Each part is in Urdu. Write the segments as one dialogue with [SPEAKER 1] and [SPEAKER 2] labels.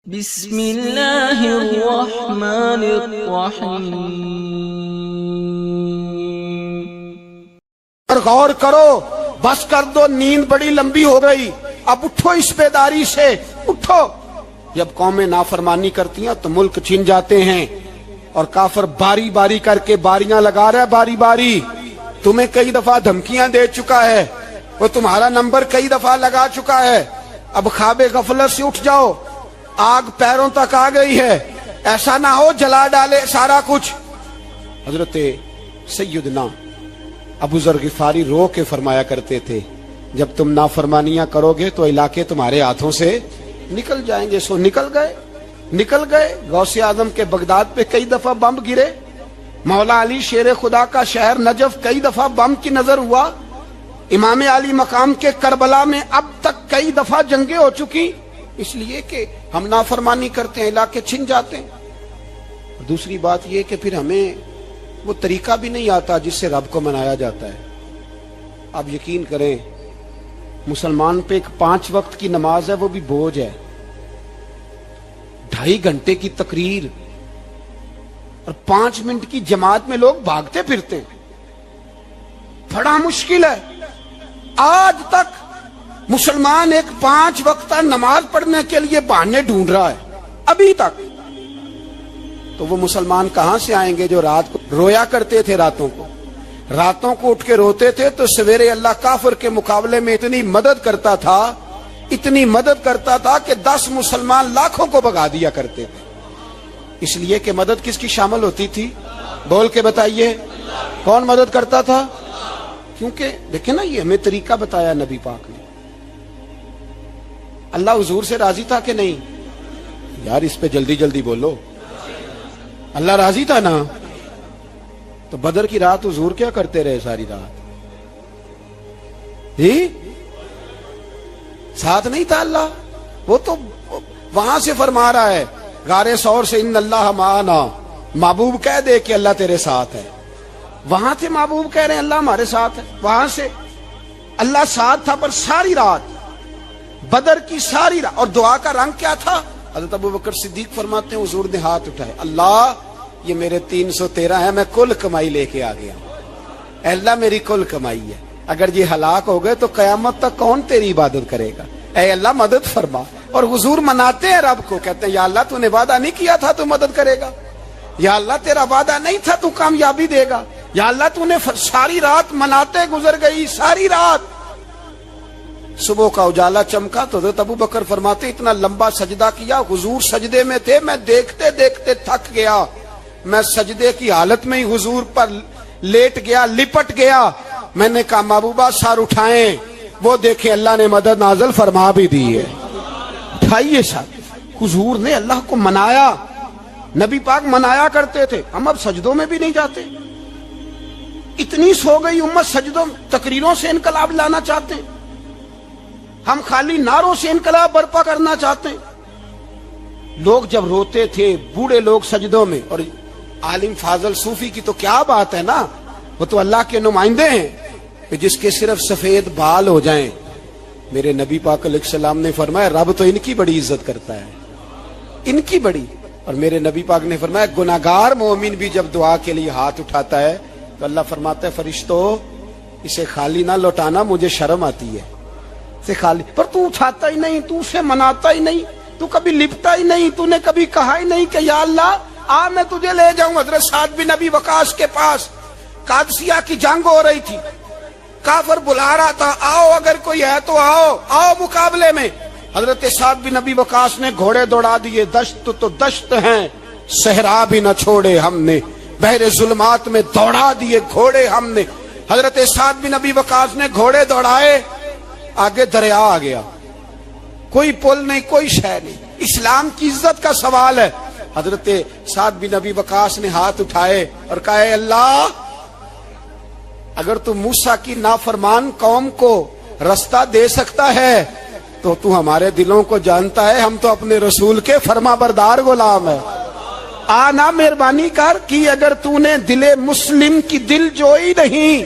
[SPEAKER 1] بسم اللہ الرحمن الرحیم۔
[SPEAKER 2] اور غور کرو، بس کر دو، نیند بڑی لمبی ہو گئی، اب اٹھو اس بیداری سے، اٹھو۔ جب قومیں نافرمانی کرتی ہیں تو ملک چھن جاتے ہیں، اور کافر باری باری کر کے باریاں لگا رہا ہے، باری باری تمہیں کئی دفعہ دھمکیاں دے چکا ہے، وہ تمہارا نمبر کئی دفعہ لگا چکا ہے۔ اب خواب غفلت سے اٹھ جاؤ، آگ پیروں تک آ گئی ہے، ایسا نہ ہو جلا ڈالے سارا کچھ۔ حضرت سیدنا ابو ذر غفاری رو کے فرمایا کرتے تھے، جب تم نافرمانیاں کرو گے تو علاقے تمہارے ہاتھوں سے نکل جائیں گے۔ سو نکل گئے۔ غوث اعظم کے بغداد پہ کئی دفعہ بم گرے، مولا علی شیر خدا کا شہر نجف کئی دفعہ بم کی نظر ہوا، امام علی مقام کے کربلا میں اب تک کئی دفعہ جنگیں ہو چکی، اس لیے کہ ہم نافرمانی کرتے ہیں، علاقے چھن جاتے ہیں۔ اور دوسری بات یہ کہ پھر ہمیں وہ طریقہ بھی نہیں آتا جس سے رب کو منایا جاتا ہے۔ آپ یقین کریں، مسلمان پہ ایک 5 وقت کی نماز ہے، وہ بھی بوجھ ہے۔ 2.5 گھنٹے کی تقریر اور 5 منٹ کی جماعت میں لوگ بھاگتے پھرتے ہیں، بڑا مشکل ہے۔ آج تک مسلمان ایک 5 وقتہ نماز پڑھنے کے لیے بہانے ڈھونڈ رہا ہے، ابھی تک۔ تو وہ مسلمان کہاں سے آئیں گے جو رات کو رویا کرتے تھے، راتوں کو اٹھ کے روتے تھے تو سویرے اللہ کافر کے مقابلے میں اتنی مدد کرتا تھا کہ 10 مسلمان لاکھوں کو بھگا دیا کرتے تھے۔ اس لیے کہ مدد کس کی شامل ہوتی تھی؟ بول کے بتائیے، کون مدد کرتا تھا؟ کیونکہ دیکھیں نا، یہ ہمیں طریقہ بتایا نبی پاک نے۔ اللہ حضور سے راضی تھا کہ نہیں؟ یار اس پہ جلدی جلدی بولو، اللہ راضی تھا نا؟ تو بدر کی رات حضور کیا کرتے رہے ساری رات؟ ساتھ نہیں تھا اللہ؟ وہ تو وہاں سے فرما رہا ہے غار ثور سے، ان اللہ معنا، محبوب کہہ دے کہ اللہ تیرے ساتھ ہے۔ وہاں تھے محبوب کہہ رہے ہیں اللہ ہمارے ساتھ ہے، وہاں سے اللہ ساتھ تھا، پر ساری رات، بدر کی ساری رات۔ اور دعا کا رنگ کیا تھا؟ حضرت ابوبکر صدیق فرماتے ہیں حضور نے ہاتھ اٹھائے، اللہ یہ میرے 313 ہیں، میں کل کمائی لے کے آ گیا، اے اللہ میری کل کمائی ہے، اگر یہ ہلاک ہو گئے تو قیامت تک کون تیری عبادت کرے گا، اے اللہ مدد فرما۔ اور حضور مناتے ہیں رب کو، کہتے ہیں یا اللہ تو نے وعدہ نہیں کیا تھا تو مدد کرے گا، یا اللہ تیرا وعدہ نہیں تھا تو کامیابی دے گا، یا اللہ تو نے ساری رات مناتے گزر گئی، ساری رات۔ صبح کا اجالا چمکا تو حضرت ابوبکر فرماتے اتنا لمبا سجدہ کیا، حضور سجدے میں تھے، میں دیکھتے دیکھتے تھک گیا، میں سجدے کی حالت میں ہی حضور پر لیٹ گیا، لپٹ گیا۔ میں نے کہا محبوبہ سر اٹھائیں، وہ دیکھیں اللہ نے مدد نازل فرما بھی دی ہے، اٹھائیے سر۔ حضور نے اللہ کو منایا، نبی پاک منایا کرتے تھے۔ ہم اب سجدوں میں بھی نہیں جاتے، اتنی سو گئی امت، سجدوں تقریروں سے انقلاب لانا چاہتے ہیں، ہم خالی نعروں سے انقلاب برپا کرنا چاہتے ہیں۔ لوگ جب روتے تھے، بوڑھے لوگ سجدوں میں، اور عالم فاضل صوفی کی تو کیا بات ہے نا، وہ تو اللہ کے نمائندے ہیں، کہ جس کے صرف سفید بال ہو جائیں۔ میرے نبی پاک علیہ السلام نے فرمایا رب تو ان کی بڑی عزت کرتا ہے، ان کی بڑی۔ اور میرے نبی پاک نے فرمایا گناہگار مومن بھی جب دعا کے لیے ہاتھ اٹھاتا ہے تو اللہ فرماتا ہے فرشتو اسے خالی نہ لوٹانا، مجھے شرم آتی ہے سے خالی۔ پر تو اٹھاتا ہی نہیں، تو اسے مناتا ہی نہیں، تو کبھی لپٹا ہی نہیں، تو نے کبھی کہا ہی نہیں کہ یا اللہ آ میں تجھے لے جاؤں۔ حضرت سعد بن ابی وقاص کے پاس قادسیہ کی جنگ ہو رہی تھی، کافر بلا رہا تھا، آؤ اگر کوئی ہے تو آؤ مقابلے میں۔ حضرت سعد بن ابی وقاص نے گھوڑے دوڑا دیے، دشت تو دشت ہیں، صحرا بھی نہ چھوڑے ہم نے، بحر ظلمات میں دوڑا دیے گھوڑے ہم نے۔ حضرت سعد بن ابی وقاص نے گھوڑے دوڑائے، آگے دریا آ گیا، کوئی پل نہیں، کوئی شے نہیں، اسلام کی عزت کا سوال ہے۔ حضرت سعد بن ابی وقاص نے ہاتھ اٹھائے اور کہا اے اللہ اگر تو موسیٰ کی نافرمان قوم کو رستہ دے سکتا ہے تو تو ہمارے دلوں کو جانتا ہے، ہم تو اپنے رسول کے فرما بردار غلام ہیں، آنا مہربانی کر کی اگر تو نے دل مسلم کی دل جوئی نہیں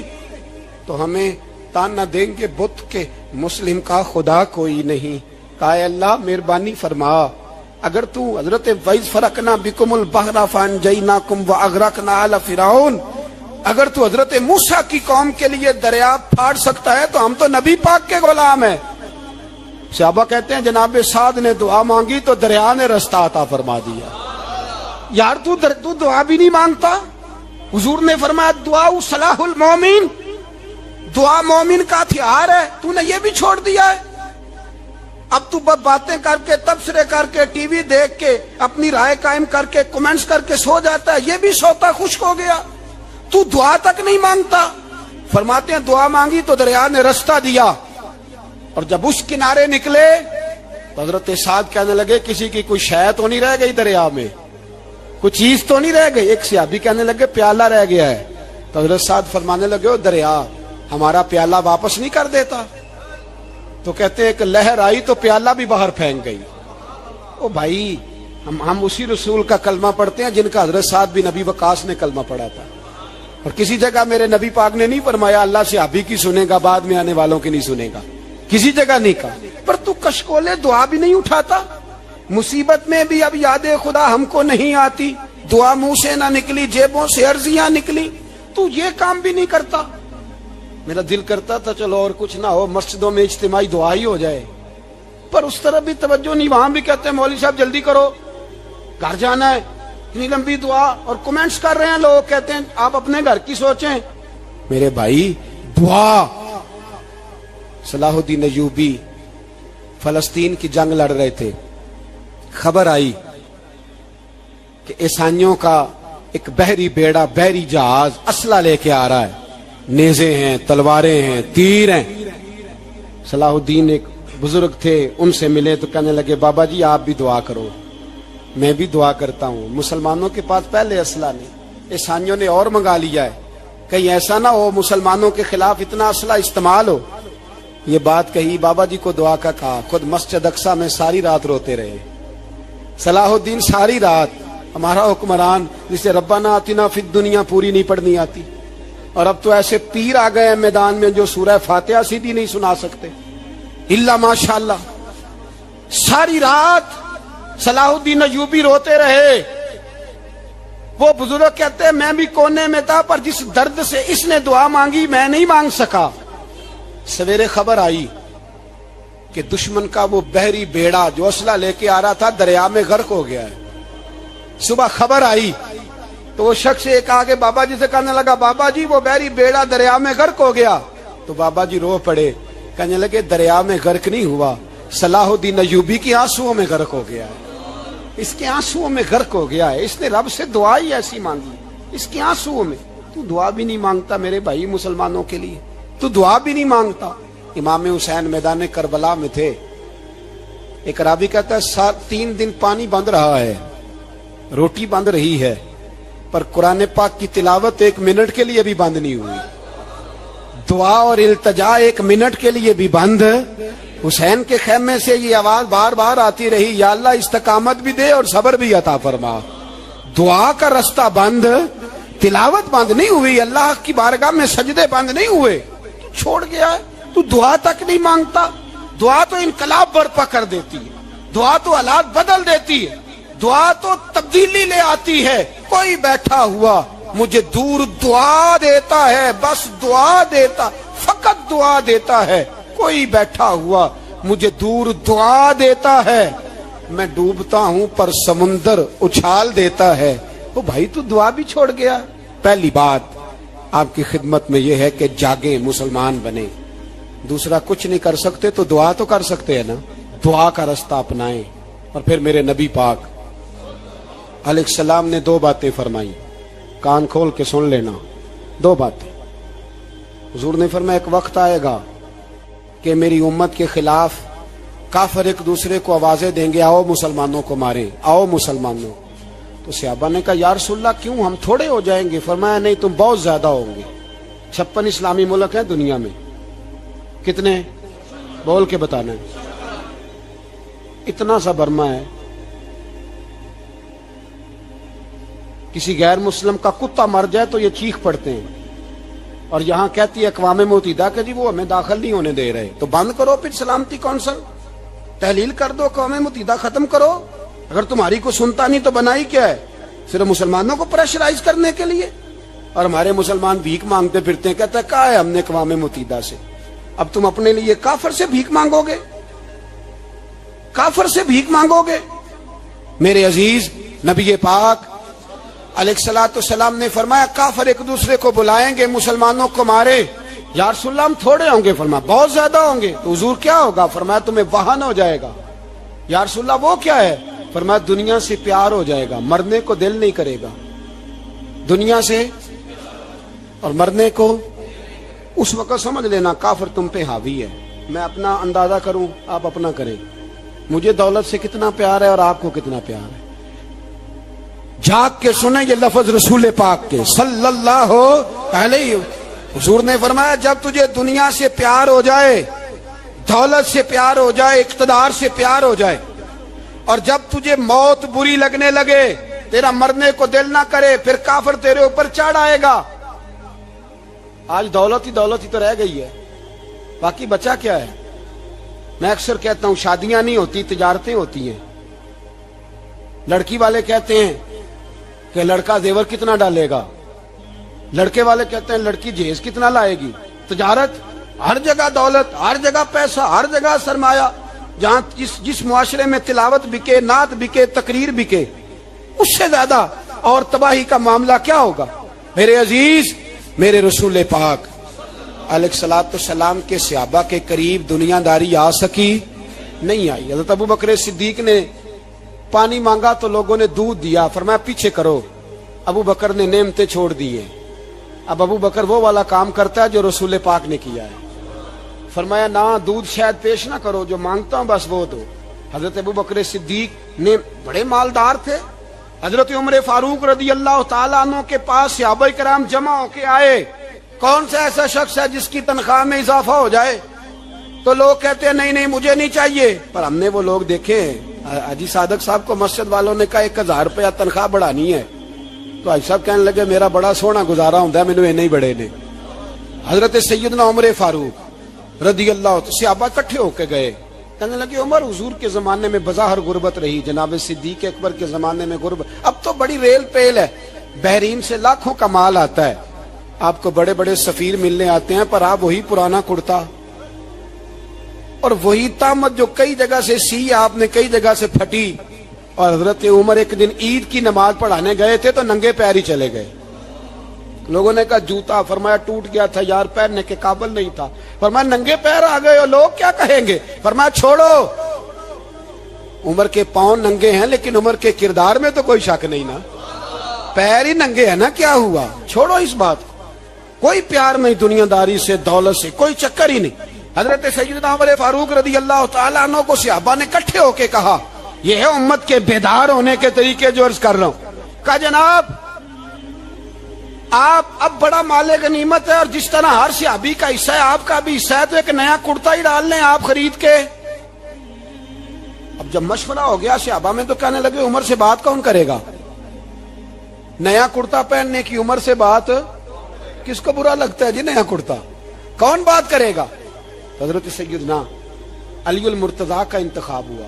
[SPEAKER 2] تو ہمیں تانا دیں گے بت کے مسلم کا خدا کوئی نہیں۔ کہا اے اللہ مہربانی فرما، اگر تو حضرت وَإِذْ فَرَقْنَا بِكُمُ الْبَحْرَ فَأَنْجَيْنَاكُمْ وَأَغْرَقْنَا آلَ فِرْعَوْنَ، اگر تو حضرت موسیٰ کی قوم کے لیے دریا پھاڑ سکتا ہے تو ہم تو نبی پاک کے غلام ہیں۔ صحابہ کہتے ہیں جناب سعد نے دعا مانگی تو دریا نے رستہ عطا فرما دیا۔ یار تو دعا بھی نہیں مانگتا؟ حضور نے فرمایا دعا صلاح المومن، دعا مومن کا ہتھیار ہے، تو نے یہ بھی چھوڑ دیا ہے۔ اب تو باتیں کر کے، تبصرے کر کے، ٹی وی دیکھ کے، اپنی رائے قائم کر کے، کمنٹس کر کے سو جاتا ہے، یہ بھی سوتا خشک ہو گیا، تو دعا تک نہیں مانگتا۔ فرماتے ہیں دعا مانگی تو دریا نے رستہ دیا، اور جب اس کنارے نکلے تو حضرت سعد کہنے لگے کسی کی کوئی شے تو نہیں رہ گئی دریا میں، کوئی چیز تو نہیں رہ گئی۔ ایک صحابی کہنے لگے پیالہ رہ گیا ہے، تو حضرت سعد فرمانے لگے او دریا ہمارا پیالہ واپس نہیں کر دیتا؟ تو کہتے ہیں ایک لہر آئی تو پیالہ بھی باہر پھینک گئی۔ او بھائی ہم اسی رسول کا کلمہ پڑھتے ہیں جن کا حضرت سعد بن ابی وقاص نے کلمہ پڑھا تھا، اور کسی جگہ میرے نبی پاک نے نہیں فرمایا اللہ صحابی کی سنے گا بعد میں آنے والوں کی نہیں سنے گا، کسی جگہ نہیں کہا۔ پر تو کشکولے دعا بھی نہیں اٹھاتا، مصیبت میں بھی اب یاد خدا ہم کو نہیں آتی، دعا منہ سے نہ نکلی، جیبوں سے عرضیاں نکلی، تو یہ کام بھی نہیں کرتا۔ میرا دل کرتا تھا چلو اور کچھ نہ ہو مسجدوں میں اجتماعی دعا ہی ہو جائے، پر اس طرح بھی توجہ نہیں۔ وہاں بھی کہتے ہیں مولوی صاحب جلدی کرو گھر جانا ہے، اتنی لمبی دعا، اور کمنٹس کر رہے ہیں لوگ، کہتے ہیں آپ اپنے گھر کی سوچیں۔ میرے بھائی دعا، صلاح الدین ایوبی فلسطین کی جنگ لڑ رہے تھے، خبر آئی کہ عیسائیوں کا ایک بحری بیڑا، بحری جہاز اسلحہ لے کے آ رہا ہے، نیزے ہیں، تلواریں ہیں، تیر ہیں۔ صلاح الدین ایک بزرگ تھے، ان سے ملے تو کہنے لگے بابا جی آپ بھی دعا کرو۔ میں بھی دعا کرتا ہوں، مسلمانوں کے پاس پہلے اسلحہ نہیں، عیسائیوں نے اور منگا لیا ہے، کہیں ایسا نہ ہو مسلمانوں کے خلاف اتنا اسلحہ استعمال ہو۔ یہ بات کہی، بابا جی کو دعا کا کہا، خود مسجد اقصی میں ساری رات روتے رہے۔ صلاح الدین ساری رات، ہمارا حکمران جسے ربنا آتنا فی الدنیا پوری نہیں پڑھنی آتی، اور اب تو ایسے پیر آ گئے ہیں میدان میں جو سورہ فاتحہ سیدھی نہیں سنا سکتے الا ماشاءاللہ۔ ساری رات صلاح الدین ایوبی روتے رہے۔ وہ بزرگ کہتے ہیں میں بھی کونے میں تھا، پر جس درد سے اس نے دعا مانگی میں نہیں مانگ سکا۔ سویرے خبر آئی کہ دشمن کا وہ بحری بیڑا جو اسلحہ لے کے آ رہا تھا دریا میں غرق ہو گیا ہے۔ صبح خبر آئی تو وہ شخص ایک آگے بابا جی سے کہنے لگا بابا جی وہ بحری بیڑا دریا میں غرق ہو گیا۔ تو بابا جی رو پڑے، کہنے لگے دریا میں غرق نہیں ہوا، صلاح الدین ایوبی کی آنسوؤں میں غرق ہو گیا ہے، اس کے آنسوؤں میں غرق ہو گیا ہے، اس نے رب سے دعا ہی ایسی مانگی اس کے آنسوؤں میں۔ تو دعا بھی نہیں مانگتا میرے بھائی مسلمانوں کے لیے، تو دعا بھی نہیں مانگتا۔ امام حسین میدان کربلا میں تھے، ایک راوی کہتا ہے 3 دن پانی بند رہا ہے، روٹی بند رہی ہے، پر قرآن پاک کی تلاوت 1 منٹ کے لیے بھی بند نہیں ہوئی، دعا اور التجا 1 منٹ کے لیے بھی بند۔ حسین کے خیمے سے یہ آواز بار بار آتی رہی، یا اللہ استقامت بھی دے اور صبر بھی عطا فرما۔ دعا کا رستہ بند، تلاوت بند نہیں ہوئی، اللہ کی بارگاہ میں سجدے بند نہیں ہوئے، تو چھوڑ گیا ہے۔ تو دعا تک نہیں مانگتا۔ دعا تو انقلاب برپا کر دیتی ہے، دعا تو حالات بدل دیتی ہے، دعا تو تبدیلی لے آتی ہے۔ کوئی بیٹھا ہوا مجھے دور دعا دیتا ہے، بس دعا دیتا، فقط دعا دیتا ہے۔ کوئی بیٹھا ہوا مجھے دور دعا دیتا ہے، میں ڈوبتا ہوں پر سمندر اچھال دیتا ہے۔ وہ بھائی تو دعا بھی چھوڑ گیا۔ پہلی بات آپ کی خدمت میں یہ ہے کہ جاگیں، مسلمان بنے۔ دوسرا کچھ نہیں کر سکتے تو دعا تو کر سکتے ہیں نا، دعا کا رستہ اپنائیں۔ اور پھر میرے نبی پاک علیہ السلام نے 2 باتیں فرمائی، کان کھول کے سن لینا، 2 باتیں۔ حضور نے فرمایا ایک وقت آئے گا کہ میری امت کے خلاف کافر ایک دوسرے کو آوازیں دیں گے آؤ مسلمانوں کو ماریں، آؤ مسلمانوں۔ تو صحابہ نے کہا یا رسول اللہ کیوں، ہم تھوڑے ہو جائیں گے؟ فرمایا نہیں تم بہت زیادہ ہوں گے۔ 56 اسلامی ملک ہیں دنیا میں، کتنے بول کے بتانا ہے؟ اتنا سا برما ہے، کسی غیر مسلم کا کتا مر جائے تو یہ چیخ پڑتے ہیں، اور یہاں کہتی ہے اقوام متحدہ کہ جی وہ ہمیں داخل نہیں ہونے دے رہے۔ تو بند کرو پھر سلامتی کونسل، تحلیل کر دو، اقوام متحدہ ختم کرو۔ اگر تمہاری کو سنتا نہیں تو بنائی کیا ہے؟ صرف مسلمانوں کو پریشرائز کرنے کے لیے. اور ہمارے مسلمان بھیک مانگتے پھرتے ہیں, کہتا ہے کہا ہے ہم نے اقوام متحدہ سے. اب تم اپنے لیے کافر سے بھیک مانگو گے؟ کافر سے بھیک مانگو گے؟ میرے عزیز, نبی پاک علیہ الصلوۃ والسلام نے فرمایا کافر ایک دوسرے کو بلائیں گے مسلمانوں کو مارے. یا رسول اللہ ہم تھوڑے ہوں گے؟ فرمایا بہت زیادہ ہوں گے. تو حضور کیا ہوگا؟ فرمایا تمہیں وہن ہو جائے گا. یا رسول اللہ وہ کیا ہے؟ فرمایا دنیا سے پیار ہو جائے گا, مرنے کو دل نہیں کرے گا. دنیا سے اور مرنے کو. اس وقت سمجھ لینا کافر تم پہ حاوی ہے. میں اپنا اندازہ کروں, آپ اپنا کریں. مجھے دولت سے کتنا پیار ہے اور آپ کو کتنا پیار ہے. جھاگ کے سنیں یہ لفظ رسول پاک کے صلی اللہ علیہ. حضور نے فرمایا جب تجھے دنیا سے پیار ہو جائے, دولت سے پیار ہو جائے, اقتدار سے پیار ہو جائے, اور جب تجھے موت بری لگنے لگے, تیرا مرنے کو دل نہ کرے, پھر کافر تیرے اوپر چڑھ آئے گا. آج دولت ہی تو رہ گئی ہے, باقی بچا کیا ہے؟ میں اکثر کہتا ہوں شادیاں نہیں ہوتی, تجارتیں ہوتی ہیں. لڑکی والے کہتے ہیں کہ لڑکا زیور کتنا ڈالے گا, لڑکے والے کہتے ہیں لڑکی جہیز کتنا لائے گی. تجارت, ہر جگہ دولت, ہر جگہ پیسہ, ہر جگہ سرمایہ. جہاں جس معاشرے میں تلاوت بکے, نعت بکے, تقریر بکے, اس سے زیادہ اور تباہی کا معاملہ کیا ہوگا؟ میرے عزیز, میرے رسول پاک علیہ الصلوۃ والسلام کے صحابہ کے قریب دنیا داری آ سکی نہیں آئی. حضرت ابو بکر صدیق نے پانی مانگا تو لوگوں نے دودھ دیا, فرمایا پیچھے کرو. ابو بکر نے نعمتیں چھوڑ دی ہیں. اب ابو بکر وہ والا کام کرتا ہے جو رسول پاک نے کیا ہے. فرمایا نہ دودھ شاید پیش نہ کرو, جو مانگتا ہوں بس وہ دو. حضرت ابو بکر صدیق نے بڑے مالدار تھے. حضرت عمر فاروق رضی اللہ تعالیٰ عنہ کے پاس صحابہ کرام جمع ہو کے آئے. کون سا ایسا شخص ہے جس کی تنخواہ میں اضافہ ہو جائے؟ تو لوگ کہتے ہیں نہیں مجھے نہیں چاہیے. پر ہم نے وہ لوگ دیکھے, حاجی صادق صاحب کو مسجد والوں نے کہا 1000 روپیہ تنخواہ بڑھانی ہے, تو حاجی صاحب کہنے لگے میرا بڑا سونا گزارا ہوتا ہے, مینوں نہیں بڑے نے. حضرت سیدنا عمر فاروق رضی اللہ, صحابہ اکٹھے ہو کے گئے, کہنے لگے عمر حضور کے زمانے میں بظاہر غربت رہی, جناب صدیق اکبر کے زمانے میں غربت, اب تو بڑی ریل پیل ہے, بحرین سے لاکھوں کا مال آتا ہے, آپ کو بڑے بڑے سفیر ملنے آتے ہیں, پر آپ وہی پرانا کرتا اور وہی تامت جو کئی جگہ سے سی آپ نے کئی جگہ سے پھٹی. اور حضرت عمر ایک دن عید کی نماز پڑھانے گئے تھے تو ننگے پیر ہی چلے گئے. لوگوں نے کہا جوتا, فرمایا ٹوٹ گیا تھا یار, پہننے کے قابل نہیں تھا. فرمایا ننگے پیر آ گئے اور لوگ کیا کہیں گے؟ فرمایا چھوڑو, عمر کے پاؤں ننگے ہیں لیکن عمر کے کردار میں تو کوئی شک نہیں نا, پیر ہی ننگے ہیں نا, کیا ہوا؟ چھوڑو اس بات کو. کوئی پیار نہیں دنیا داری سے, دولت سے, کوئی چکر ہی نہیں. حضرت سیدنا عمر فاروق رضی اللہ تعالیٰ عنہ کو صحابہ نے اکٹھے ہو کے کہا, یہ ہے امت کے بیدار ہونے کے طریقے جو عرض کر رہا ہوں. کہا جناب آپ اب بڑا مال غنیمت ہے, اور جس طرح ہر صحابی کا حصہ ہے آپ کا بھی حصہ ہے, تو ایک نیا کرتا ہی ڈال لیں آپ خرید کے. اب جب مشورہ ہو گیا صحابہ میں تو کہنے لگے عمر سے بات کون کرے گا؟ نیا کرتا پہننے کی عمر سے بات کس کو برا لگتا ہے جی؟ نیا کرتا کون بات کرے گا؟ حضرت سیدنا علی المرتضیٰ کا انتخاب ہوا.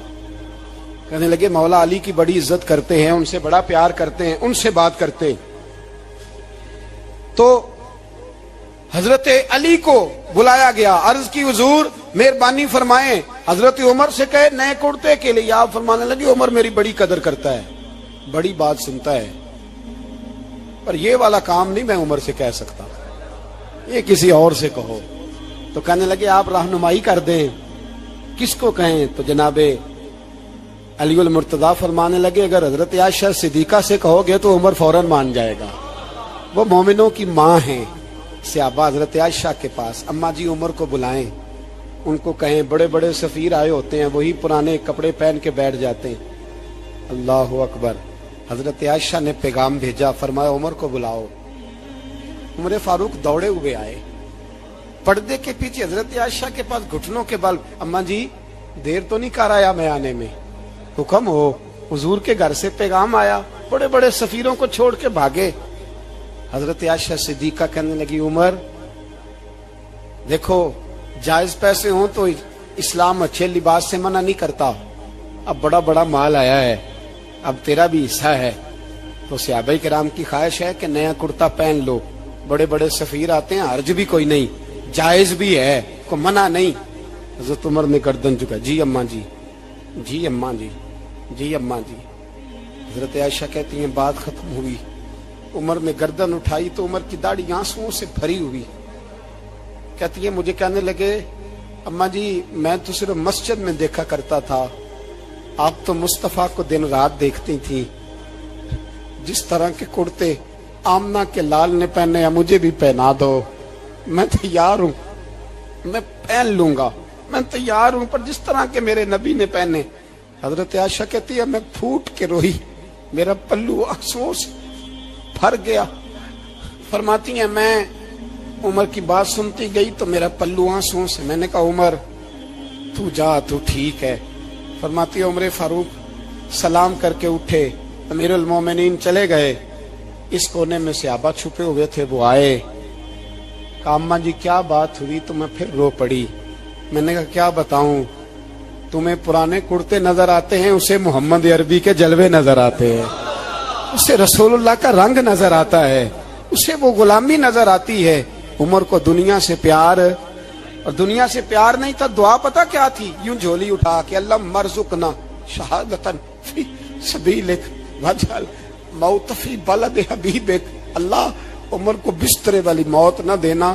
[SPEAKER 2] کہنے لگے مولا علی کی بڑی عزت کرتے ہیں, ان سے بڑا پیار کرتے ہیں, ان سے بات کرتے. تو حضرت علی کو بلایا گیا, عرض کی حضور مہربانی فرمائیں. حضرت عمر سے کہے نئے کرتے کے لیے, آپ فرمانے لگے عمر میری بڑی قدر کرتا ہے, بڑی بات سنتا ہے, پر یہ والا کام نہیں میں عمر سے کہہ سکتا, یہ کسی اور سے کہو. تو کہنے لگے آپ رہنمائی کر دیں, کس کو کہیں؟ تو جناب علی المرتضیٰ فرمانے لگے اگر حضرت عائشہ صدیقہ سے کہو گے تو عمر فوراً مان جائے گا, وہ مومنوں کی ماں ہیں. صحابہ حضرت عائشہ کے پاس, اماں جی عمر کو بلائیں, ان کو کہیں بڑے بڑے سفیر آئے ہوتے ہیں, وہی پرانے کپڑے پہن کے بیٹھ جاتے ہیں. اللہ اکبر. حضرت عائشہ نے پیغام بھیجا, فرمایا عمر کو بلاؤ. عمر فاروق دوڑے ہوئے آئے, پردے کے پیچھے حضرت عائشہ کے پاس گھٹنوں کے بل, اماں جی دیر تو نہیں کر آیا میں آنے میں؟ حکم ہو, حضور کے گھر سے پیغام آیا, بڑے بڑے سفیروں کو چھوڑ کے بھاگے. حضرت عائشہ صدیقہ کہنے لگی عمر دیکھو جائز پیسے ہوں تو اسلام اچھے لباس سے منع نہیں کرتا, اب بڑا بڑا مال آیا ہے, اب تیرا بھی حصہ ہے. تو صحابہ کرام کی خواہش ہے کہ نیا کرتا پہن لو. بڑے بڑے سفیر آتے ہیں, حرج بھی کوئی نہیں, جائز بھی ہے, کو منع نہیں. حضرت عمر نے گردن جھکا, جی اماں جی, جی اماں جی, جی اماں جی. حضرت عائشہ کہتی ہیں بات ختم ہوئی, عمر نے گردن اٹھائی تو عمر کی داڑھی آنسوؤں سے بھری ہوئی. کہتی ہے مجھے کہنے لگے اماں جی میں تو صرف مسجد میں دیکھا کرتا تھا, آپ تو مصطفیٰ کو دن رات دیکھتی تھیں. جس طرح کے کرتے آمنہ کے لال نے پہنے ہیں مجھے بھی پہنا دو, میں تیار ہوں, میں پہن لوں گا, میں تیار ہوں, پر جس طرح کے میرے نبی نے پہنے. حضرت عائشہ کہتی ہے میں پھوٹ کے روئی, میرا پلو آنسوؤں سے بھر گیا. فرماتی ہیں میں عمر کی بات سنتی گئی تو میرا پلو آنسوؤں سے, میں نے کہا عمر تو جا, تو ٹھیک ہے. فرماتی ہے عمر فاروق سلام کر کے اٹھے, امیر المومنین چلے گئے. اس کونے میں صحابہ چھپے ہوئے تھے, وہ آئے. کہا اماں جی کیا بات ہوئی؟ تو میں پھر رو پڑی. میں نے کہا کیا بتاؤں, تمہیں پرانے کرتے نظر آتے ہیں, اسے محمد عربی کے جلوے نظر آتے ہیں, اسے رسول اللہ کا رنگ نظر آتا ہے, اسے وہ غلامی نظر آتی ہے. عمر کو دنیا سے پیار, اور دنیا سے پیار نہیں تھا, دعا پتہ کیا تھی؟ یوں جھولی اٹھا کے اللہ مرزقنا شہادتن فی سبیلک وجعل موت فی بلد حبیبک. اللہ عمر کو بسترے والی موت نہ دینا,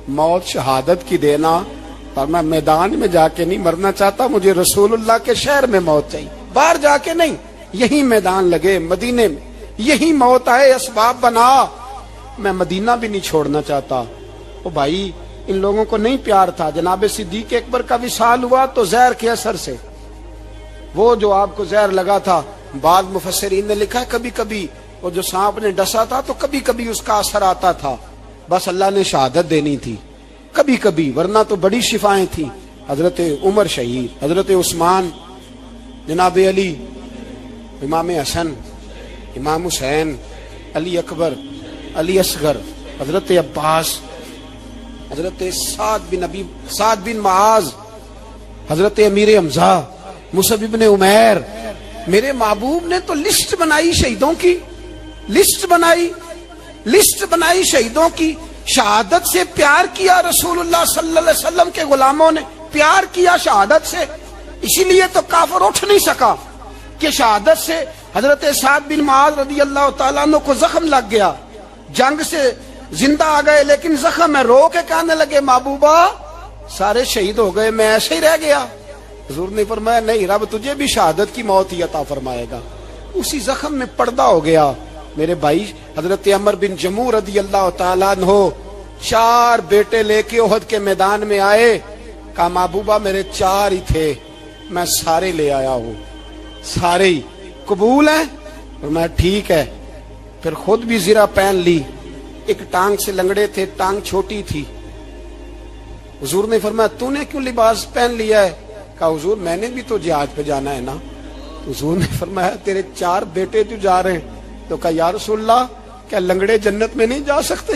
[SPEAKER 2] موت شہادت کی دینا. اور میں میدان میں جا کے نہیں مرنا چاہتا, مجھے رسول اللہ کے شہر میں موت چاہیے, باہر جا کے نہیں. یہی میدان لگے مدینے میں, یہی موت آئے, اسباب بنا. میں مدینہ بھی نہیں چھوڑنا چاہتا. او بھائی ان لوگوں کو نہیں پیار تھا. جناب صدیق اکبر کا وصال ہوا تو زہر کے اثر سے, وہ جو آپ کو زہر لگا تھا, بعض مفسرین نے لکھا ہے کبھی کبھی وہ جو سانپ نے ڈسا تھا تو کبھی کبھی اس کا اثر آتا تھا, بس اللہ نے شہادت دینی تھی کبھی کبھی, ورنہ تو بڑی شفائیں تھیں. حضرت عمر شہید, حضرت عثمان, جناب علی, امام حسن, امام حسین, علی اکبر, علی اصغر, حضرت عباس, حضرت سعد بن معاذ, حضرت امیر حمزہ, مصعب بن عمیر. میرے محبوب نے تو لسٹ بنائی شہیدوں کی, لسٹ بنائی شہیدوں کی. شہادت سے پیار کیا رسول اللہ صلی اللہ علیہ وسلم کے غلاموں نے, پیار کیا شہادت سے. اسی لیے تو کافر اٹھ نہیں سکا کہ شہادت سے حضرت سعد بن معاذ رضی اللہ تعالیٰ عنہ کو زخم لگ گیا, جنگ سے زندہ آ گئے لیکن زخم ہے, رو کے کہنے لگے محبوبہ سارے شہید ہو گئے, میں ایسے ہی رہ گیا. حضور نے فرمایا نہیں, رب تجھے بھی شہادت کی موت ہی عطا فرمائے گا. اسی زخم میں پردہ ہو گیا. میرے بھائی حضرت عمر بن جموع رضی اللہ تعالیٰ عنہ 4 بیٹے لے کے احد کے میدان میں آئے. کہا محبوبہ میرے 4 ہی تھے, میں سارے لے آیا ہوں, سارے ہی قبول ہیں؟ اور میں ٹھیک ہے. پھر خود بھی زرہ پہن لی, ایک ٹانگ سے لنگڑے تھے, ٹانگ چھوٹی تھی. حضور نے فرمایا تو نے کیوں لباس پہن لیا ہے؟ کہا حضور میں نے بھی تو جہاد پہ جانا ہے نا. حضور نے فرمایا تیرے 4 بیٹے جو جا رہے ہیں. تو کہا یا رسول اللہ کیا لنگڑے جنت میں نہیں جا سکتے؟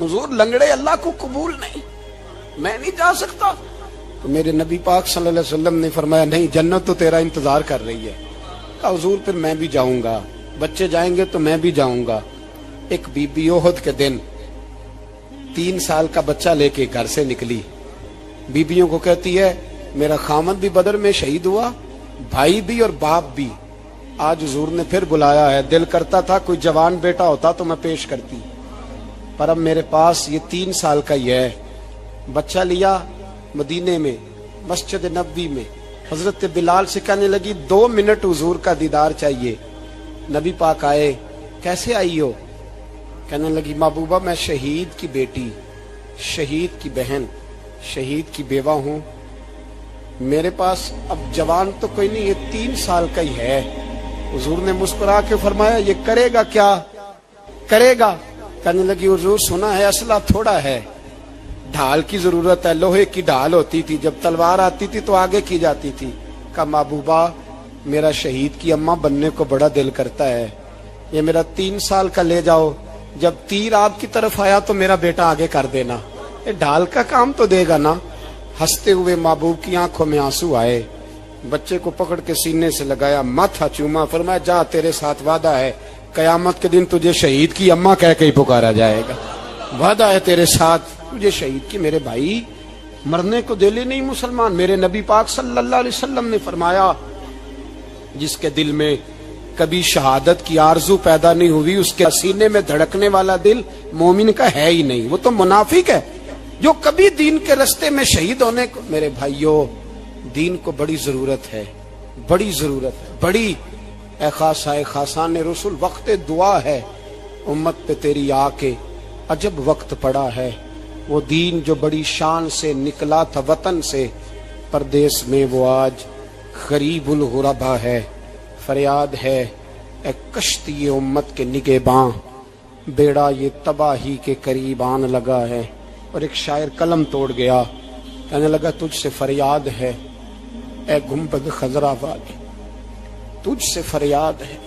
[SPEAKER 2] حضور لنگڑے اللہ کو قبول نہیں, میں نہیں جا سکتا. تو میرے نبی پاک صلی اللہ علیہ وسلم نے فرمایا نہیں, جنت تو تیرا انتظار کر رہی ہے. کہا حضور پھر میں بھی جاؤں گا, بچے جائیں گے تو میں بھی جاؤں گا. ایک بی بی احد کے دن 3 سال کا بچہ لے کے گھر سے نکلی. بیبیوں کو کہتی ہے میرا خامد بھی بدر میں شہید ہوا, بھائی بھی اور باپ بھی. آج حضور نے پھر بلایا ہے, دل کرتا تھا کوئی جوان بیٹا ہوتا تو میں پیش کرتی, پر اب میرے پاس یہ 3 سال کا ہی ہے. بچہ لیا مدینے میں مسجد نبوی میں. حضرت بلال سے کہنے لگی 2 منٹ حضور کا دیدار چاہیے. نبی پاک آئے, کیسے آئی ہو؟ کہنے لگی محبوبہ میں شہید کی بیٹی, شہید کی بہن, شہید کی بیوہ ہوں. میرے پاس اب جوان تو کوئی نہیں, یہ 3 سال کا ہی ہے. حضور نے مسکرا کے فرمایا یہ کرے گا کیا کرے گا؟ کہنے لگی حضور سنا ہے اسلحہ تھوڑا ہے, ڈھال کی ضرورت ہے, لوہے کی ڈھال ہوتی تھی, جب تلوار آتی تھی تو آگے کی جاتی تھی. کہا محبوبہ میرا شہید کی اماں بننے کو بڑا دل کرتا ہے, یہ میرا 3 سال کا لے جاؤ, جب تیر آپ کی طرف آیا تو میرا بیٹا آگے کر دینا, یہ ڈھال کا کام تو دے گا نا. ہنستے ہوئے محبوب کی آنکھوں میں آنسو آئے. بچے کو پکڑ کے سینے سے لگایا، ماتھا چوما، فرمایا جا تیرے ساتھ وعدہ ہے قیامت کے دن تجھے شہید کی اماں کہہ کے ہی پکارا جائے گا، وعدہ ہے تیرے ساتھ تجھے شہید کی۔ میرے بھائی مرنے کو دل ہی نہیں مسلمان۔ میرے نبی پاک صلی اللہ علیہ وسلم نے فرمایا جس کے دل میں کبھی شہادت کی آرزو پیدا نہیں ہوئی اس کے سینے میں دھڑکنے والا دل مومن کا ہے ہی نہیں، وہ تو منافق ہے جو کبھی دین کے رستے میں شہید ہونے کو۔ میرے بھائیوں دین کو بڑی ضرورت ہے، بڑی ضرورت ہے، بڑی۔ اے خاصائے خاصان رسول وقت دعا ہے امت پہ تیری آ کے عجب وقت پڑا ہے۔ وہ دین جو بڑی شان سے نکلا تھا وطن سے پردیس میں وہ آج غریب الغربا ہے۔ فریاد ہے اے کشتی امت کے نگہباں بیڑا یہ تباہی کے قریب آن لگا ہے۔ اور ایک شاعر قلم توڑ گیا، کہنے لگا تجھ سے فریاد ہے اے گنبد خضرا والے، تجھ سے فریاد ہے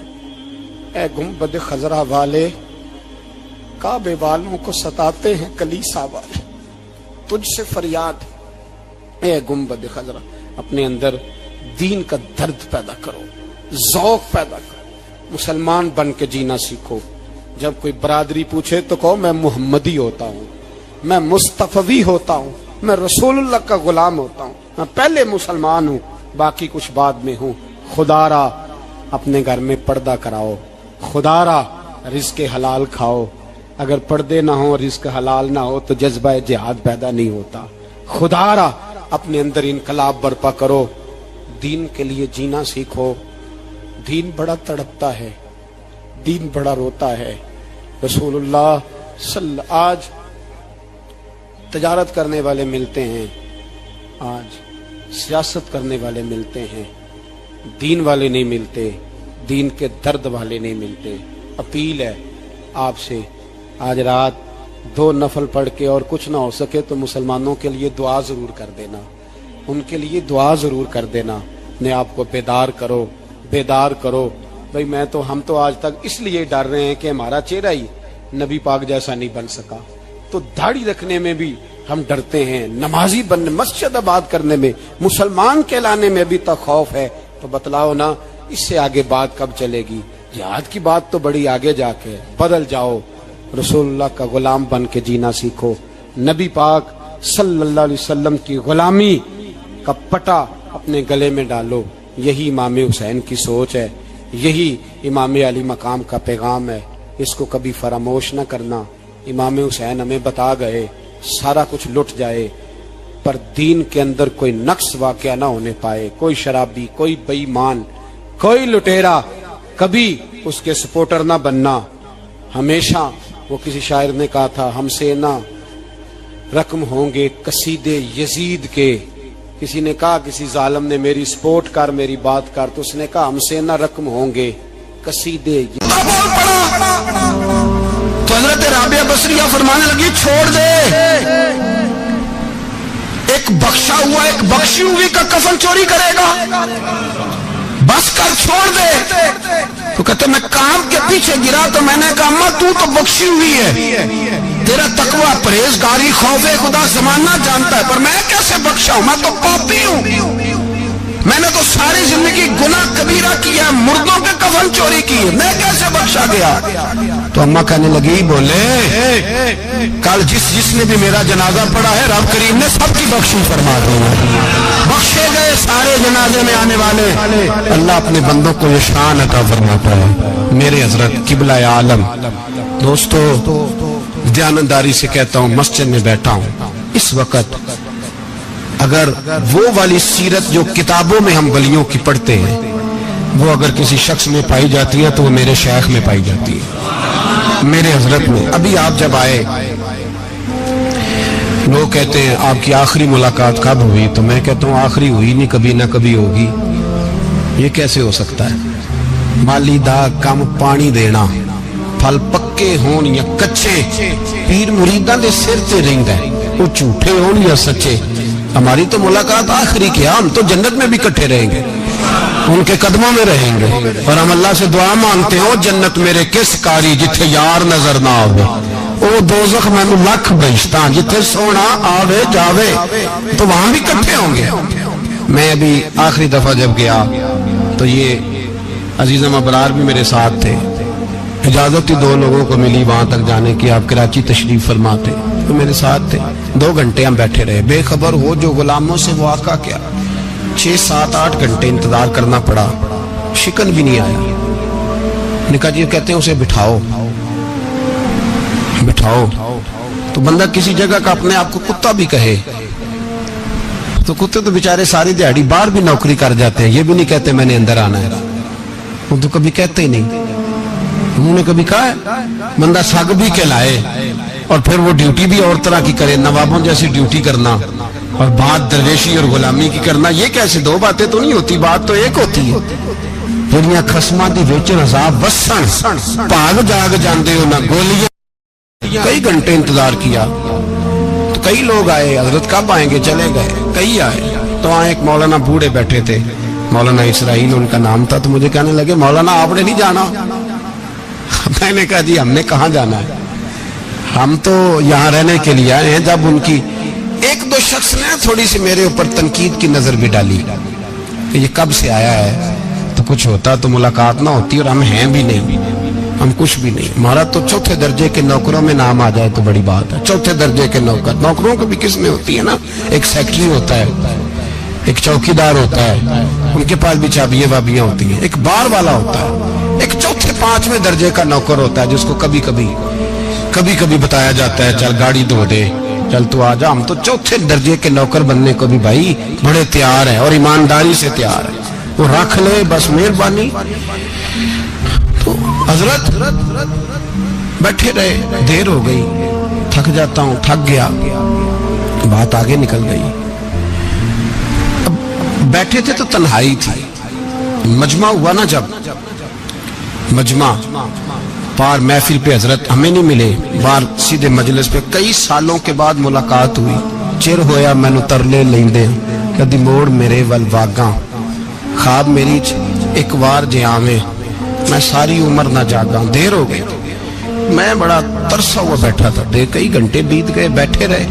[SPEAKER 2] اے گنبد خضرا والے، کعبے والوں کو ستاتے ہیں کلیسا والے۔ تجھ سے فریاد اے گنبد خضرا، اپنے اندر دین کا درد پیدا کرو، ذوق پیدا کرو، مسلمان بن کے جینا سیکھو۔ جب کوئی برادری پوچھے تو کہو میں محمدی ہوتا ہوں، میں مصطفی ہوتا ہوں، میں رسول اللہ کا غلام ہوتا ہوں، میں پہلے مسلمان ہوں باقی کچھ بعد میں ہوں۔ خدا را اپنے گھر میں پردہ کراؤ، خدا را رزق حلال کھاؤ، اگر پردے نہ ہوں رزق حلال نہ ہو تو جذبہ جہاد پیدا نہیں ہوتا۔ خدا را اپنے اندر انقلاب برپا کرو، دین کے لیے جینا سیکھو۔ دین بڑا تڑپتا ہے، دین بڑا روتا ہے۔ رسول اللہ آج تجارت کرنے والے ملتے ہیں، آج سیاست کرنے والے ملتے ہیں، دین والے نہیں ملتے، دین کے درد والے نہیں ملتے۔ اپیل ہے آپ سے، آج رات 2 نفل پڑھ کے اور کچھ نہ ہو سکے تو مسلمانوں کے لیے دعا ضرور کر دینا، ان کے لیے دعا ضرور کر دینا، اپنے آپ کو بیدار کرو، بیدار کرو۔ بھئی ہم تو آج تک اس لیے ڈر رہے ہیں کہ ہمارا چہرہ ہی نبی پاک جیسا نہیں بن سکا، تو داڑھی رکھنے میں بھی ہم ڈرتے ہیں، نمازی بننے، مسجد آباد کرنے میں، مسلمان کہلانے میں بھی تک خوف ہے۔ تو بتلاؤ نا اس سے آگے بات کب چلے گی؟ جہاد کی بات تو بڑی آگے جا کے، بدل جاؤ، رسول اللہ کا غلام بن کے جینا سیکھو، نبی پاک صلی اللہ علیہ وسلم کی غلامی کا پٹا اپنے گلے میں ڈالو۔ یہی امام حسین کی سوچ ہے، یہی امام علی مقام کا پیغام ہے، اس کو کبھی فراموش نہ کرنا۔ امام حسین ہمیں بتا گئے سارا کچھ لٹ جائے پر دین کے اندر کوئی نقص واقعہ نہ ہونے پائے، کوئی شرابی، کوئی بے ایمان، کوئی لٹیرا کبھی اس کے سپورٹر نہ بننا۔ ہمیشہ وہ کسی شاعر نے کہا تھا ہم سے نہ رقم ہوں گے قصیدے یزید کے، کسی نے کہا کسی ظالم نے میری سپورٹ کر، میری بات کر، تو اس نے کہا ہم سے نہ رقم ہوں گے قصیدے۔ تو حضرت رابعہ بصریہ فرمانے لگی چھوڑ دے، ایک بخشا ہوا ایک بخشی ہوئی کا کفن چوری کرے گا، بس کر، چھوڑ دے۔ تو کہتے میں کام کے پیچھے گرا تو میں نے کہا اماں تو بخشی ہوئی ہے، تیرا تقوی پرہیزگاری خوف خدا زمانہ جانتا ہے، پر میں کیسے بخشا ہوں؟ میں تو پاپی ہوں، میں نے تو ساری زندگی گناہ کبیرہ کیا، مردوں کے کفن چوری کی، میں کیسے بخشا گیا؟ تو اماں کہنے لگی بولے کل جس نے بھی میرا جنازہ پڑھا ہے رب کریم نے سب کی بخشش فرما دی، بخشے گئے سارے جنازے میں آنے والے۔ اللہ اپنے بندوں کو یہ شان عطا فرماتا ہے۔ میرے حضرت قبلہ عالم دوستو، دیانتداری سے کہتا ہوں، مسجد میں بیٹھا ہوں اس وقت، اگر وہ والی سیرت جو کتابوں میں ہم ولیوں کی پڑھتے ہیں وہ اگر کسی شخص میں پائی جاتی ہے تو وہ میرے شیخ میں پائی جاتی ہے، میرے حضرت میں۔ ابھی آپ جب آئے لوگ کہتے ہیں آپ کی آخری ملاقات کب ہوئی، تو میں کہتا ہوں آخری ہوئی نہیں، کبھی نہ کبھی ہوگی۔ یہ کیسے ہو سکتا ہے؟ مالی دا کم پانی دینا، پھل پکے ہون یا کچے، پیر مریداں دے سر تے رہندا ہے، وہ جھوٹے ہون یا سچے۔ ہماری تو ملاقات آخری کی، ہم تو جنت میں بھی کٹھے رہیں گے، ان کے قدموں میں رہیں گے، اور ہم اللہ سے دعا مانگتے ہیں جنت میرے کس کاری جتھے یار نظر نہ آوے، او دوزخ مینو لکھ بہشتاں جتھے سونا آوے جاوے، تو وہاں بھی کٹھے ہوں گے۔ میں ابھی آخری دفعہ جب گیا تو یہ عزیزم ابرار بھی میرے ساتھ تھے. اجازت ہی 2 لوگوں کو ملی وہاں تک جانے کی. آپ کراچی تشریف فرما تھے تو میرے ساتھ تھے. 2 گھنٹے ہم بیٹھے رہے. بے خبر ہو جو غلاموں سے وہ آقا کیا 6 7 8 گھنٹے انتظار کرنا پڑا. شکن بھی نہیں آیا. نے کہا جی کہتے ہیں اسے بٹھاؤ بٹھاؤ. تو بندہ کسی جگہ کا اپنے آپ کو کتا بھی کہے تو کتے تو بیچارے ساری دیہڑی باہر بھی نوکری کر جاتے ہیں. یہ بھی نہیں کہتے میں نے اندر آنا ہے. وہ تو کبھی کہتے ہی نہیں. انہوں نے کبھی کہا ہے بندہ سگ بھی کہلائے اور پھر وہ ڈیوٹی بھی اور طرح کی کرے, نوابوں جیسی ڈیوٹی کرنا اور بات درویشی اور غلامی کی کرنا. یہ کیسے 2 باتیں تو نہیں ہوتی, بات تو ایک ہوتی ہے. جڑیاں خصماں دی ویچن عذاب وسن بھاگ جاگ جاندے ہو نہ گولیاں. کئی گھنٹے انتظار کیا تو کئی لوگ آئے. حضرت کب آئیں گے, چلے گئے. کئی آئے تو وہاں ایک مولانا بوڑھے بیٹھے تھے, مولانا اسرائیل ان کا نام تھا. تو مجھے کہنے لگے مولانا آپ نے نہیں جانا. میں نے کہا جی ہم نے کہاں جانا ہے, ہم تو یہاں رہنے کے لیے آئے ہیں. جب ان کی 1-2 شخص نے تھوڑی سی میرے اوپر تنقید کی نظر بھی ڈالی کہ یہ کب سے آیا ہے, تو کچھ ہوتا تو ملاقات نہ ہوتی. اور ہم ہیں بھی نہیں, ہم کچھ بھی نہیں. ہمارا تو 4تھے درجے کے نوکروں میں نام آ جائے تو بڑی بات ہے. 4تھے درجے کے نوکر, نوکروں کو بھی کس میں ہوتی ہے نا, ایک سیکٹری ہوتا ہے, ایک چوکیدار ہوتا ہے, ان کے پاس بھی چابیاں وابیاں ہوتی ہیں. ایک بار والا ہوتا ہے, ایک 4تھے 5ویں درجے کا نوکر ہوتا ہے جس کو کبھی کبھی بتایا جاتا ہے چل گاڑی دھو دے, چل تو آ جا. ہم تو 4تھے درجے کے نوکر بننے کو بھی بھائی بڑے تیار ہیں اور ایمانداری سے تیار ہیں. وہ رکھ لے بس مہربانی. تو حضرت بیٹھے رہے, دیر ہو گئی, تھک جاتا ہوں, تھک گیا, بات آگے نکل گئی. اب بیٹھے تھے تو تنہائی تھی. مجمع ہوا نا, جب مجمع پار محفل پہ حضرت ہمیں نہیں ملے, بار سیدھے مجلس پہ کئی سالوں کے بعد ملاقات ہوئی. چر ہویا مینو ترلے لیندے کدی موڑ میرے ول واگاں, خواب میری ایک وار جے آویں میں ساری عمر نہ جاگاں. دیر ہو گئی, میں بڑا ترسا ہوا بیٹھا تھا. کئی گھنٹے بیت گئے, بیٹھے رہے.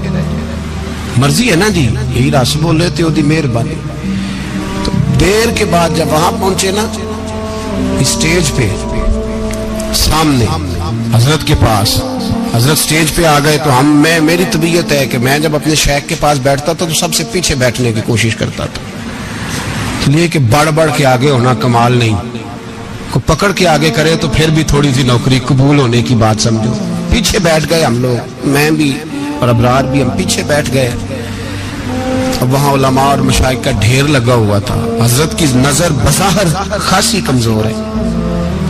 [SPEAKER 2] مرضی ہے نا جی, یہی رس بولے تھے دی مہربانی. تو دیر کے بعد جب وہاں پہنچے نا اسٹیج پہ سامنے حضرت کے پاس, حضرت سٹیج پہ آ گئے تو میری طبیعت ہے کہ میں جب اپنے شیخ کے پاس بیٹھتا تھا تو سب سے پیچھے بیٹھنے کی کوشش کرتا تھا, اس لیے کہ بڑھ بڑھ کے آگے ہونا کمال نہیں. کو پکڑ کے آگے کرے تو پھر بھی تھوڑی سی نوکری قبول ہونے کی بات سمجھو. پیچھے بیٹھ گئے ہم لوگ, میں بھی اور ابرار بھی, ہم پیچھے بیٹھ گئے. اب وہاں علماء اور مشائخ کا ڈھیر لگا ہوا تھا. حضرت کی نظر بظاہر خاصی کمزور ہے,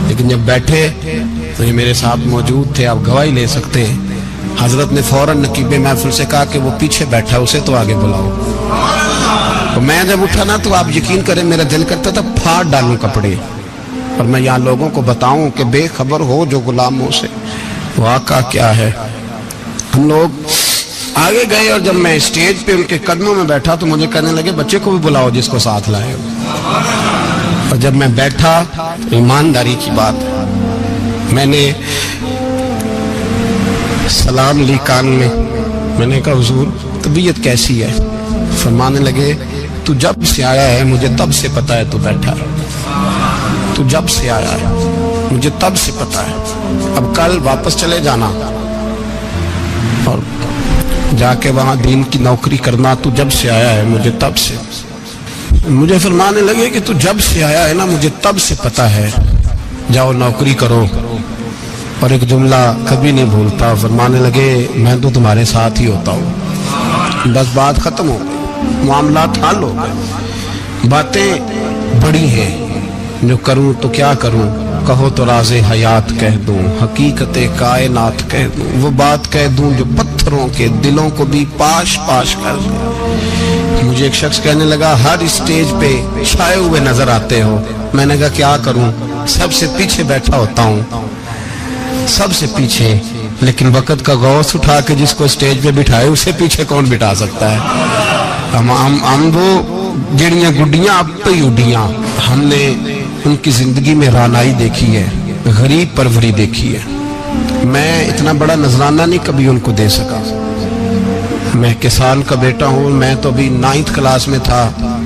[SPEAKER 2] لیکن جب بیٹھے تو یہ میرے ساتھ موجود تھے, آپ گواہی لے سکتے ہیں. حضرت نے فوراً نقیب محفل سے کہا کہ وہ پیچھے بیٹھا اسے تو آگے بلاؤ. تو میں جب اٹھا نا تو آپ یقین کریں میرا دل کرتا تھا پھاڑ ڈالوں کپڑے اور میں یہاں لوگوں کو بتاؤں کہ بے خبر ہو جو غلاموں سے وہ آقا کیا ہے. ہم لوگ آگے گئے اور جب میں اسٹیج پہ ان کے قدموں میں بیٹھا تو مجھے کہنے لگے بچے کو بھی بلاؤ جس کو ساتھ لائے ہو. اور جب میں بیٹھا ایمانداری کی بات, میں نے سلام لی کان میں نے کہا حضور طبیعت کیسی ہے. فرمانے لگے تو جب سے آیا ہے مجھے تب سے پتا ہے تو بیٹھا ہے, تو جب سے آیا ہے مجھے تب سے پتا ہے. اب کل واپس چلے جانا اور جا کے وہاں دین کی نوکری کرنا. تو جب سے آیا ہے مجھے تب سے. مجھے فرمانے لگے کہ تو جب سے آیا ہے نا مجھے تب سے پتا ہے, جاؤ نوکری کرو. اور ایک جملہ کبھی نہیں بھولتا, فرمانے لگے میں تو تمہارے ساتھ ہی ہوتا ہوں. بس بات ختم ہو گئی, معاملات حل ہو گئے. باتیں بڑی ہیں, جو کروں تو کیا کروں, کہو تو راز حیات کہہ دوں, حقیقت کائنات کہہ دوں, وہ بات کہہ دوں جو پتھروں کے دلوں کو بھی پاش پاش کر دے. مجھے ایک شخص کہنے لگا ہر اسٹیج پہ چھائے ہوئے نظر آتے ہو. میں نے کہا کیا کروں, سب سے پیچھے بیٹھا ہوتا ہوں, سب سے پیچھے. لیکن وقت کا غوث اٹھا کے جس کو اسٹیج پہ بٹھائے اسے پیچھے کون بٹھا سکتا ہے. ہم وہ جڑیاں گڈیاں اب پہ ہی اڈیاں. ہم نے ان کی زندگی میں رانائی دیکھی ہے, غریب پروری دیکھی ہے. میں اتنا بڑا نذرانہ نہیں کبھی ان کو دے سکا. میں کسان کا بیٹا ہوں, میں تو ابھی 9th کلاس میں تھا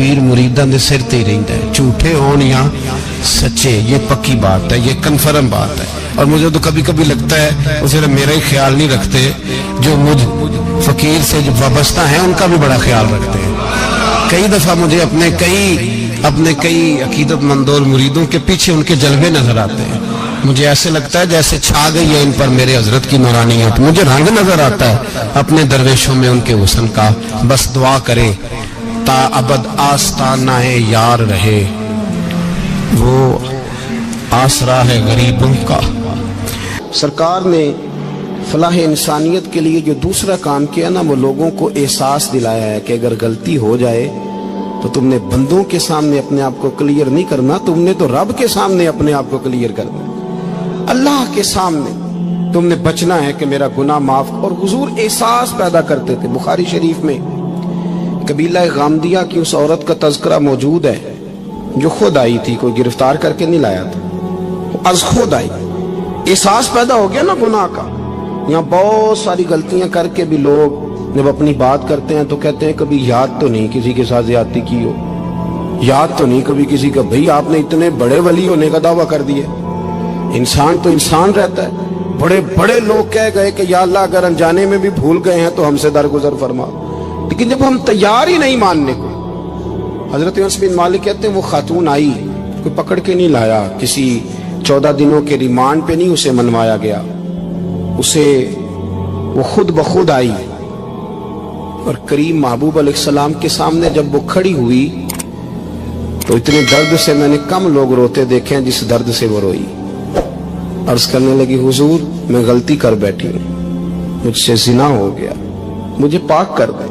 [SPEAKER 2] پیر مریداں دے سر تے ہی رہندا ہے، جھوٹے ہون یا سچے، یہ پکی بات ہے، یہ کنفرم بات ہے۔ اور مجھے تو کبھی کبھی لگتا ہے وہ صرف میرا ہی خیال نہیں رکھتے، جو مجھ فقیر سے جو وابستہ ہیں ان کا بھی بڑا خیال رکھتے ہیں۔ کئی دفعہ مجھے اپنے کئی عقیدت مند اور مریدوں کے پیچھے ان کے جلوے نظر آتے ہیں، مجھے ایسے لگتا ہے جیسے چھا گئی ہے ان پر میرے حضرت کی نورانیت، مجھے رنگ نظر آتا ہے اپنے درویشوں میں ان کے حسن کا۔ بس دعا کرے تا ابد آستانہ یار رہے، وہ آسرا ہے غریبوں کا۔ سرکار نے فلاح انسانیت کے لیے جو دوسرا کام کیا نا، وہ لوگوں کو احساس دلایا ہے کہ اگر غلطی ہو جائے تو تم نے بندوں کے سامنے اپنے آپ کو کلیئر نہیں کرنا، تم نے تو رب کے سامنے اپنے آپ کو کلیئر کرنا، اللہ کے سامنے تم نے بچنا ہے کہ میرا گناہ معاف۔ اور حضور احساس پیدا کرتے تھے۔ بخاری شریف میں قبیلہ غامدیہ کی اس عورت کا تذکرہ موجود ہے جو خود آئی تھی، کوئی گرفتار کر کے نہیں لایا تھا، از خود آئی۔ احساس پیدا ہو گیا نا گناہ کا۔ یہاں بہت ساری غلطیاں کر کے بھی لوگ جب اپنی بات کرتے ہیں تو کہتے ہیں کبھی یاد تو نہیں کسی کے ساتھ زیادتی کی ہو، یاد تو نہیں کبھی کسی کا۔ بھئی آپ نے اتنے بڑے ولی ہونے کا دعویٰ کر دیا۔ انسان تو انسان رہتا ہے۔ بڑے بڑے لوگ کہہ گئے کہ یا اللہ اگر انجانے میں بھی بھول گئے ہیں تو ہم سے درگزر فرما، لیکن جب ہم تیار ہی نہیں ماننے کو۔ حضرت انس بن مالک کہتے ہیں وہ خاتون آئی، کوئی پکڑ کے نہیں لایا، کسی 14 دنوں کے ریمانڈ پہ نہیں اسے منوایا گیا، اسے وہ خود بخود آئی اور کریم محبوب علیہ السلام کے سامنے جب وہ کھڑی ہوئی تو اتنے درد سے میں نے کم لوگ روتے دیکھے ہیں جس درد سے وہ روئی۔ عرض کرنے لگی حضور میں غلطی کر بیٹھی ہوں، مجھ سے زنا ہو گیا، مجھے پاک کر دے۔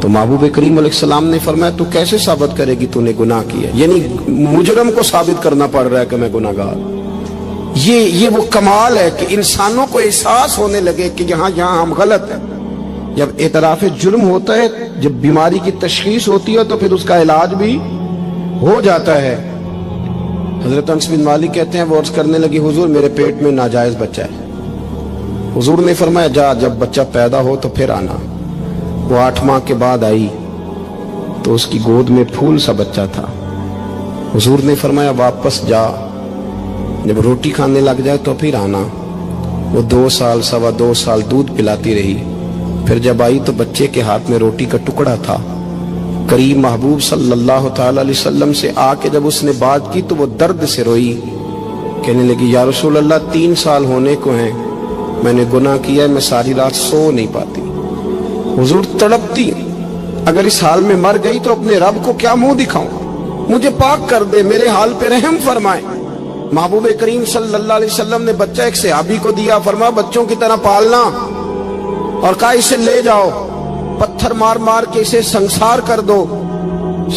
[SPEAKER 2] تو محبوب کریم علیہ السلام نے فرمایا تو کیسے ثابت کرے گی تو نے گناہ کیا؟ یعنی مجرم کو ثابت کرنا پڑ رہا ہے کہ میں گناہ گار۔ یہ وہ کمال ہے کہ انسانوں کو احساس ہونے لگے کہ یہاں ہم غلط ہیں۔ جب اعتراف جرم ہوتا ہے، جب بیماری کی تشخیص ہوتی ہے تو پھر اس کا علاج بھی ہو جاتا ہے۔ حضرت انس بن مالک کہتے ہیں وہ عرض کرنے لگی حضور میرے پیٹ میں ناجائز بچہ ہے۔ حضور نے فرمایا جا جب بچہ پیدا ہو تو پھر آنا۔ وہ 8 ماہ کے بعد آئی تو اس کی گود میں پھول سا بچہ تھا۔ حضور نے فرمایا واپس جا، جب روٹی کھانے لگ جائے تو پھر آنا۔ وہ 2 سال 2.25 سال دودھ پلاتی رہی، پھر جب آئی تو بچے کے ہاتھ میں روٹی کا ٹکڑا تھا۔ کریم محبوب صلی اللہ تعالی علیہ وسلم سے آ کے جب اس نے بات کی تو وہ درد سے روئی، کہنے لگی یا رسول اللہ 3 سال ہونے کو ہیں، میں نے گناہ کیا ہے، میں ساری رات سو نہیں پاتی۔ حضور تڑپتی، اگر اس حال میں مر گئی تو اپنے رب کو کیا منہ دکھاؤں، مجھے پاک کر دے، میرے حال پہ رحم فرمائے۔ محبوب کریم صلی اللہ علیہ وسلم نے بچہ ایک صحابی کو دیا، فرمایا بچوں کی طرح پالنا، اور کہا اسے لے جاؤ، پتھر مار مار کے اسے سنسار کر دو۔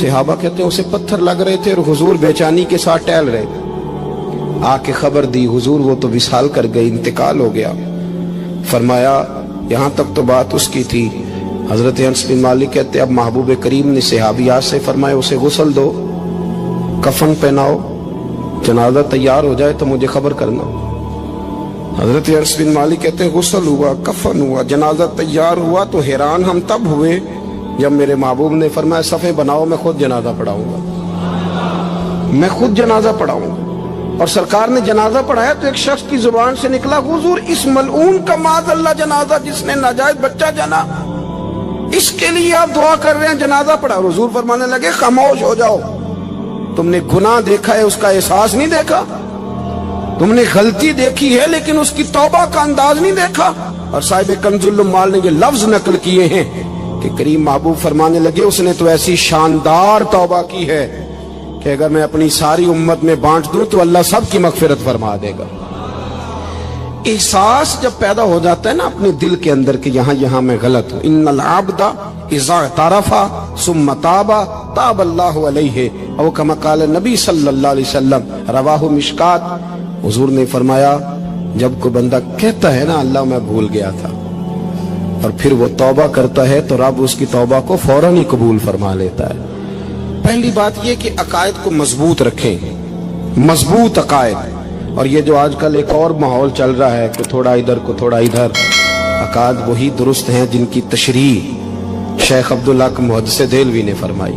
[SPEAKER 2] صحابہ کہتے ہیں اسے پتھر لگ رہے تھے اور حضور بےچانی کے ساتھ ٹہل رہے تھے۔ آ کے خبر دی حضور وہ تو وصال کر گئی، انتقال ہو گیا۔ فرمایا یہاں تک تو بات اس کی تھی۔ حضرت انس بن مالک کہتے اب محبوب کریم نے صحابیات سے فرمایا اسے غسل دو، کفن پہناؤ، جنازہ تیار ہو جائے تو مجھے خبر کرنا۔ حضرت انس بن مالک کہتے ہیں غسل ہوا، کفن ہوا، جنازہ تیار ہوا تو حیران ہم تب ہوئے جب میرے محبوب نے فرمایا صفیں بناؤ، میں خود جنازہ پڑھاؤں گا، میں خود جنازہ پڑھاؤں گا۔ اور سرکار نے جنازہ پڑھایا تو ایک شخص کی زبان سے نکلا حضور اس ملعون کا معاذ اللہ جنازہ جس نے ناجائز بچہ جنا، اس کے لیے آپ دعا کر رہے ہیں، جنازہ پڑھا۔ حضور فرمانے لگے خاموش ہو جاؤ، تم نے گناہ دیکھا ہے اس کا احساس نہیں دیکھا، تم نے غلطی دیکھی ہے لیکن اس کی توبہ کا انداز نہیں دیکھا۔ اور صاحب کنز العمال نے یہ لفظ نقل کیے ہیں کہ کریم محبوب فرمانے لگے اس نے تو ایسی شاندار توبہ کی ہے کہ اگر میں اپنی ساری امت میں بانٹ دوں تو اللہ سب کی مغفرت فرما دے گا۔ احساس جب پیدا ہو جاتا ہے نا اپنے دل کے اندر کہ یہاں میں غلط ہوں، ان العبد اذا اعترف ثم تاب تاب اللہ علیہ او کما قال نبی صلی اللہ علیہ وسلم، رواہ مشکات۔ حضور نے فرمایا جب کوئی بندہ کہتا ہے نا اللہ میں بھول گیا تھا اور پھر وہ توبہ کرتا ہے تو رب اس کی توبہ کو فوراً ہی قبول فرما لیتا ہے۔ پہلی بات یہ کہ عقائد کو مضبوط رکھیں، مضبوط عقائد۔ اور یہ جو آج کل ایک اور ماحول چل رہا ہے کہ تھوڑا ادھر کو تھوڑا ادھر، عقائد وہی درست ہیں جن کی تشریح شیخ عبداللہ محدث دہلوی نے فرمائی۔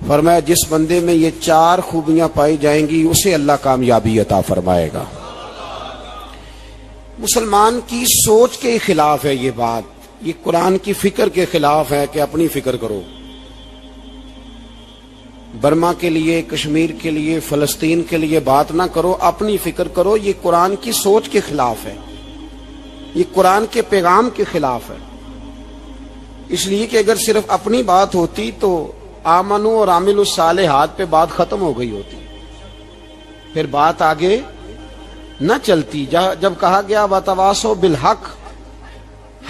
[SPEAKER 2] فرمایا جس بندے میں یہ 4 خوبیاں پائی جائیں گی اسے اللہ کامیابی عطا فرمائے گا۔ مسلمان کی سوچ کے خلاف ہے یہ بات، یہ قرآن کی فکر کے خلاف ہے کہ اپنی فکر کرو۔ برما کے لیے، کشمیر کے لیے، فلسطین کے لیے بات نہ کرو، اپنی فکر کرو۔ یہ قرآن کی سوچ کے خلاف ہے، یہ قرآن کے پیغام کے خلاف ہے۔ اس لیے کہ اگر صرف اپنی بات ہوتی تو آمنو اور عامل الصالحات پہ بات ختم ہو گئی ہوتی، پھر بات آگے نہ چلتی۔ جب کہا گیا وتواصوا بالحق،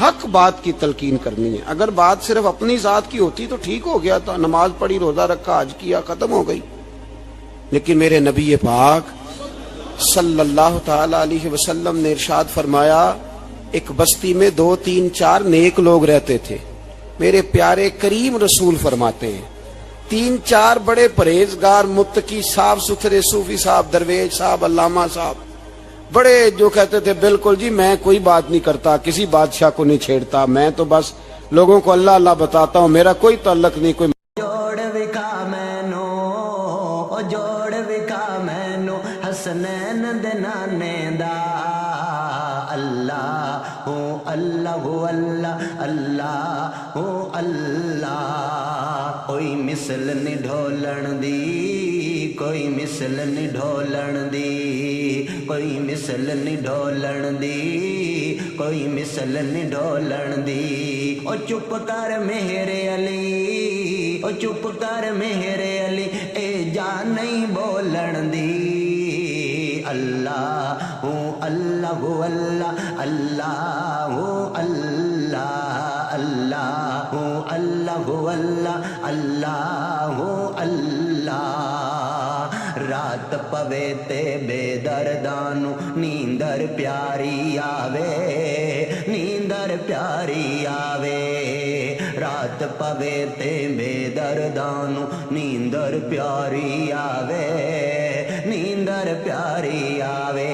[SPEAKER 2] حق بات کی تلقین کرنی ہے۔ اگر بات صرف اپنی ذات کی ہوتی تو ٹھیک ہو گیا تھا، نماز پڑھی، روزہ رکھا، حج کیا، ختم ہو گئی۔ لیکن میرے نبی پاک صلی اللہ تعالی علیہ وسلم نے ارشاد فرمایا، ایک بستی میں 2 3 4 نیک لوگ رہتے تھے۔ میرے پیارے کریم رسول فرماتے ہیں 3 4 بڑے پرہیزگار، متقی، صاف ستھرے صوفی صاحب، درویش صاحب، علامہ صاحب، بڑے جو کہتے تھے بالکل جی میں کوئی بات نہیں کرتا، کسی بادشاہ کو نہیں چھیڑتا، میں تو بس لوگوں کو اللہ اللہ بتاتا ہوں، میرا کوئی تعلق نہیں، کوئی
[SPEAKER 3] جوڑ وکھا مینو، او جوڑ وکھا مینو حسنین دے نانے دا، اللہ ہو اللہ ہو اللہ، اللہ ہو اللہ، کوئی مثل نہیں ڈھولن دی، کوئی مثل نہیں ڈھولن دی، کوئی مثل نہیں ڈھولن دی، کوئی مثل نہیں ڈھولن دی۔ او چپ کر میرے علی، او چپ کر میرے علی، اے جان نہیں بولن دی، اللہ ہوں اللہ ہو اللہ، اللہ ہو اللہ، اللہ ہو اللہ ہو اللہ، اللہ ہو اللہ۔ رات پوے تے بے دردانو نیندر پیاری آوے، نیندر پیاری آوے، رات پوے تے بے دردانو نیندر پیاری آوے، نیندر پیاری آوے،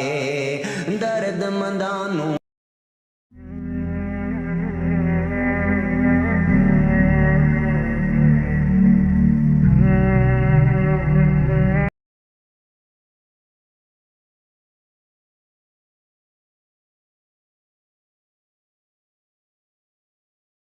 [SPEAKER 3] درد مندانو